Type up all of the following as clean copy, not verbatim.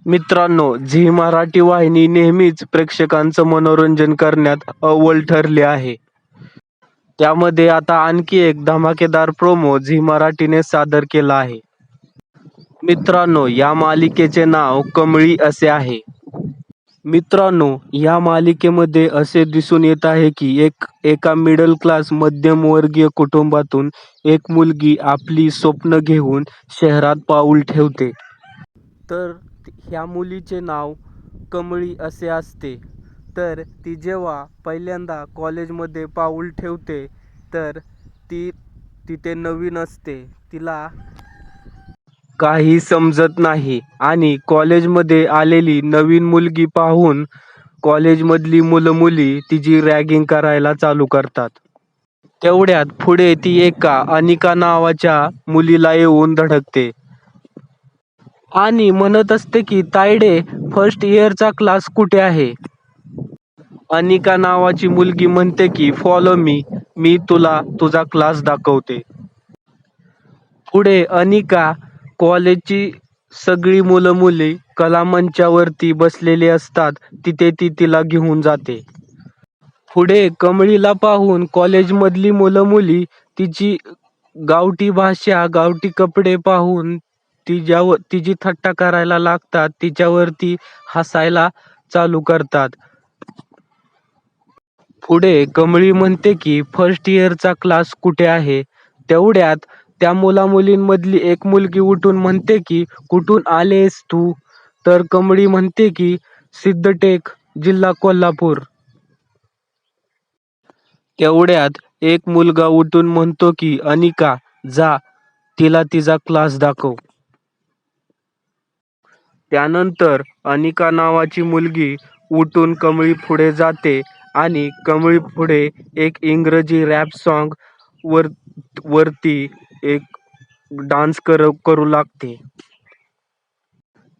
मित्रांनो, झी मराठी वाहिनी नेहमीच प्रेक्षकांचं मनोरंजन करण्यात अव्वल ठरली आहे. त्यामध्ये आता आणखी एक धमाकेदार प्रोमो झी मराठीने सादर केला आहे. मित्रांनो, या मालिकेचे नाव कमळी असे आहे. मित्रांनो, या मालिकेमध्ये असे दिसून येत आहे की एका मिडल क्लास मध्यमवर्गीय कुटुंबातून एक मुलगी आपली स्वप्न घेऊन शहरात पाऊल ठेवते. तर ह्या मुलीचे नाव कमळी असे असते. तर ती जेव्हा पहिल्यांदा कॉलेजमध्ये पाऊल ठेवते तर ती तिथे नवीन असते. तिला काही समजत नाही आणि कॉलेजमध्ये आलेली नवीन मुलगी पाहून कॉलेजमधली मुलं-मुली तिची रॅगिंग करायला चालू करतात. तेवढ्यात पुढे ती एका अनिका नावाच्या मुलीला येऊन धडकते आणि म्हणत असते की तायडे, फर्स्ट इयरचा क्लास कुठे आहे? अनिका नावाची मुलगी म्हणते की फॉलो मी, मी तुला तुझा क्लास दाखवते. पुढे अनिका कॉलेजची सगळी मुलं-मुली कलामंचावरती बसलेली असतात तिथे ती तिला घेऊन जाते. पुढे कमळीला पाहून कॉलेजमधली मुलं-मुली तिची गावठी भाषा, गावठी कपडे पाहून तिची थट्टा करायला लागतात. तिच्यावरती हसायला चालू करतात. पुढे कमळी म्हणते की फर्स्ट इयरचा क्लास कुठे आहे? तेवढ्यात त्या मुला-मुलींमधली एक मुलगी उठून म्हणते की कुठून आलेस तू? तर कमळी म्हणते की सिद्धटेक, जिल्हा कोल्हापूर. तेवढ्यात एक मुलगा उठून म्हणतो की अनिका, जा तिला तिचा क्लास दाखव. त्यानंतर अनिका नावाची मुलगी उठून कमळी पुढे जाते आणि कमळी पुढे एक इंग्रजी रॅप सॉन्ग वरती एक डान्स करू लागते.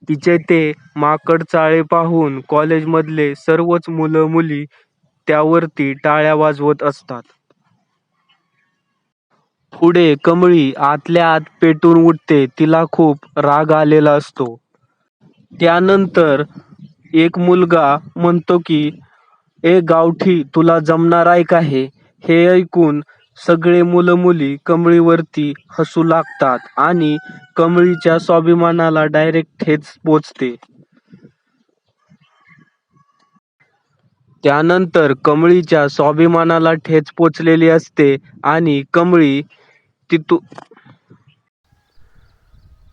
तिचे ते माकड चाळे पाहून कॉलेजमधले सर्वच मुलं-मुली त्यावरती टाळ्या वाजवत असतात. पुढे कमळी आतल्या आत पेटून उठते. तिला खूप राग आलेला असतो. त्यानंतर एक मुलगा म्हणतो की ए गावठी, तुला जमणार आहे का हे? हे ऐकून सगळे मुलं-मुली कमळीवरती हसू लागतात आणि कमळीच्या स्वाभिमानाला डायरेक्ट ठेच पोचते. त्यानंतर कमळीच्या स्वाभिमानाला ठेच पोचलेली असते आणि कमळी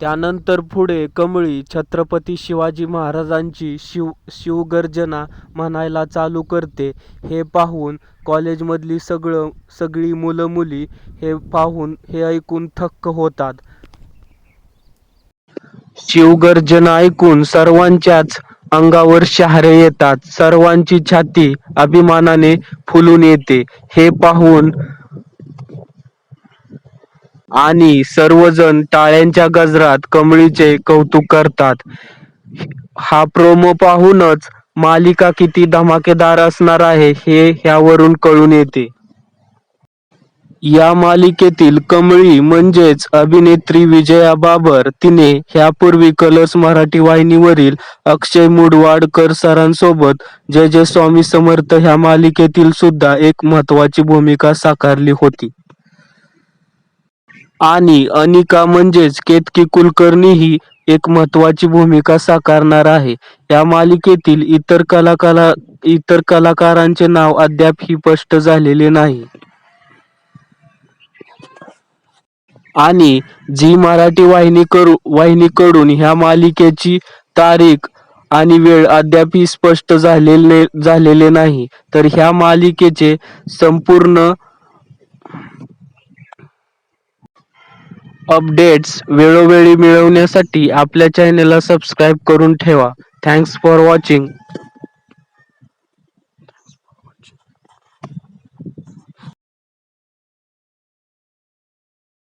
त्यानंतर पुढे कमळी छत्रपती शिवाजी महाराजांची शिवगर्जना म्हणायला चालू करते. हे पाहून कॉलेजमधली सगळी मुलं-मुली हे ऐकून थक्क होतात. शिवगर्जना ऐकून सर्वांच्याच अंगावर शहारे येतात. सर्वांची छाती अभिमानाने फुलून येते. हे पाहून आणि सर्वजण टाळ्यांच्या गजरात कमळीचे कौतुक करतात. हा प्रोमो पाहूनच मालिका किती धमाकेदार असणार आहे हे ह्यावरून कळून येते. या मालिकेतील कमळी म्हणजेच अभिनेत्री विजया बाबर, तिने ह्यापूर्वी कलर्स मराठी वाहिनीवरील अक्षय मुडवाडकर सरांसोबत जय जय स्वामी समर्थ ह्या मालिकेतील सुद्धा एक महत्वाची भूमिका साकारली होती. आणि अनिका म्हणजेच केतकी कुलकर्णी ही एक महत्वाची भूमिका साकारणार आहे. या मालिकेतील इतर कलाकारांचे नाव अद्यापही स्पष्ट झालेले नाही. आणि झी मराठी वाहिनीकडून ह्या मालिकेची तारीख आणि वेळ अद्यापही स्पष्ट झालेले नाही. तर ह्या मालिकेचे संपूर्ण अपडेट्स वेळोवेळी मिळवण्यासाठी आपल्या चॅनेलला सबस्क्राईब करून ठेवा. Thanks for watching.